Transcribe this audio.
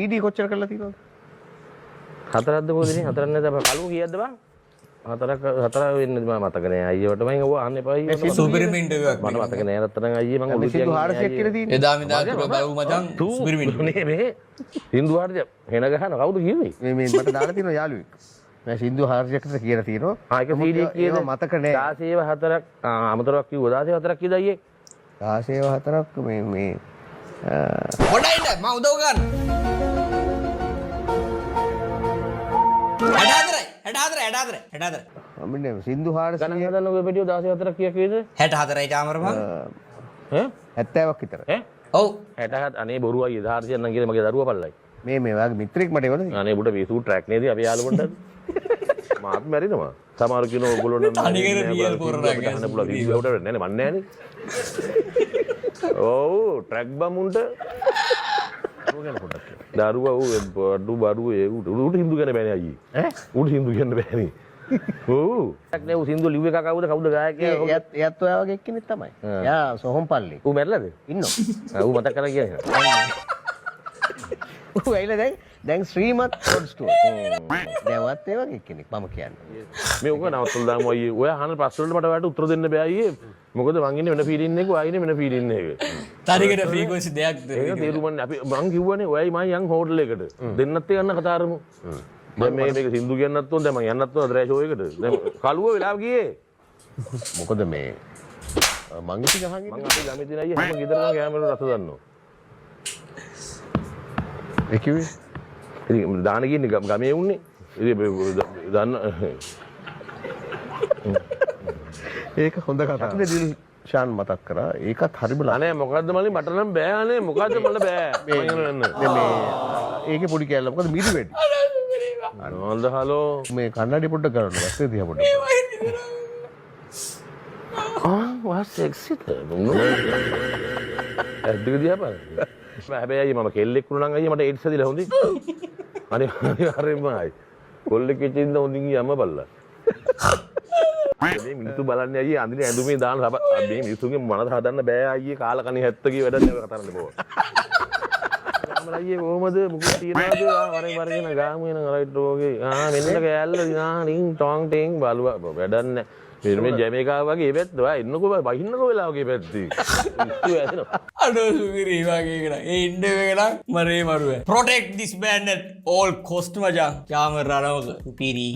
ඊඩී කොච්චර කරලා තියෙනවද? හතරක්ද පොදිනේ හතරක් නැද කලුව කීයක්ද බං? හතර වෙන්නද මම මතක නෑ අයියට මම ඔය අහන්න එපා අයියෝ සුපිරිමෙන්ට් එකක් මට මතක නෑ නැත්තම් අයියේ මම ඔලු සින්දු 400ක් කියලා තියෙන්නේ. එදා මෙදා තුර බලමු මචං සුපිරිමෙන්ට් නේ මේ සින්දු 400 හෙන ගහන කවුද කිව්වේ? මේ මට දාලා තියෙනවා යාළුවෙක්. මම සින්දු 400කට කියලා තියෙනවා. ඒක CD එකේ මතක නෑ. 16 4ක් අමතරක් කිව්වා 16 4ක් කීයද අයියේ? 16 4ක් මේ පොඩයි ඉන්න මම උදව් ගන්න 64 අම්මනේ සින්දු 400 ගණන් හදන්න ඔය පිටිය 16 4ක් කීයක් වේද? 64යි චාමර මම ඈ 70ක් විතර. ඈ ඔව් 67 අනේ බොරු අයියේ 400 නම් කියලා මගේ දරුවා පල්ලයි. මේ වගේ මිත්‍රෙක් මට එවලද? අනේ බුට වේසු ට්‍රැක් නේද අපි යාළුවන්ට මාත් මැරිනවා. සමහර කෙනා ඕගොල්ලෝ නම් තනිකර රියල් පොරරා ගන්න පුළුවන් වීඩියෝ එකට නෑ මන්නේ නෑනේ. ඔව් ට්‍රැක් බමුන්ට දරුවා ඌ බඩු ඒ උඩ හින්දු ගැන බෑනේ අයියේ. ඈ උඩ හින්දු කියන්න බෑනේ. ඔව්. නේ ඌ සින්දු ලිව් එකක් ආවද කවුද ගායකයා? එයත් ඔයා වගේ එක්කෙනෙක් තමයි. යා සොහොන්පල්ලි. ඌ මැරලාද? ඉන්නවා. ඌ මතක් කරලා කියන්නේ. ඌ ඇවිල්ලා දැන් ශ්‍රීමත් පොඩ් ස්ටෝර්. දැන්වත් ඒ වගේ එක්කෙනෙක් මම කියන්නේ. මේ උග නවත්තලා දාමු අයියේ. ඔය අහන ප්‍රශ්න වලට මට ඔයාලට උත්තර දෙන්න බෑ අයියේ. මොකද මං ඉන්නේ වෙන ෆීලින් එක, ඔයා ඉන්නේ වෙන ෆීලින් එක. තනිකර ෆ්‍රීකවෙන්සි දෙයක්ද? ඒක තේරුම්න්නේ අපි මං කිව්වනේ ඔයයි මං යන් හෝටල් එකට. දෙන්නත් යන්න කතා කරමු. දැන් මේක සින්දු කියන්නත් ඕන දැන් මං යන්නත් ඕන ඩ්‍රයි ෂෝ එකට. දැන් කලුව වෙලාව ගියේ. මොකද මේ මං ඉති ගහන්නේ මං අපි ළමයි දින අයියේ හැම ගෙදරම කැමරේ රස දන්නවා. ඒ කිව්වේ ඉතින් දාන කියන්නේ ගමේ උන්නේ. ඉතින් දන්න ඒක හොඳ කතාවක්. ෂාන් මතක් කරා ඒකත් හරිම අනේ මොකද්ද මල්ලි මට නම් බෑ අනේ මොකද්ද මල්ල බෑ. මේ ඒකේ පොඩි කැල්ල මොකද මිරි වෙඩි. අනෝල්ද හලෝ මේ කන්නඩි පොඩ්ඩක් කරන්න වැස්සේ දිහා පොඩ්ඩක්. වා සෙක්සිද? ඇද්දක දිහා බලන්න. හැබැයි මම කෙල්ලෙක් වුණා නම් අයියා මට ඒඩ්ස් ඇදිලා හොඳයි. අනේ හරිමයි. කොල්ලෙක් වෙච්ච ඉඳන් හොඳින් යම බල්ලා. මේ මිනිස්සු බලන්නේ අයියේ අඳින ඇඳුමේ දාන මේ මිනිස්සුගේ මනස හදන්න බෑ අයියේ කාලකණි 70 කී වැඩක් නේ කතා කරන්න බෝ. අයියේ කොහමද මුකුත් තියනවාද වරේ වරගෙන ගාමු වෙන රයිට් ඕගේ මෙන්න කෑල්ල රින් ටොං ටින් බලුවා වැඩක් නෑ මේ ජැමේකාව වගේ ඉවෙත් ඔයා එන්නකෝ බහින්නකෝ වෙලාවක ඉවෙත්ටි ඉස්සු ඇදෙනවා අඩෝ සුගිරි වගේ කෙනා ඒ ඉන්න වෙලා මරේ මරුව protect this band at all cost මචං චාමර රණවක පිරි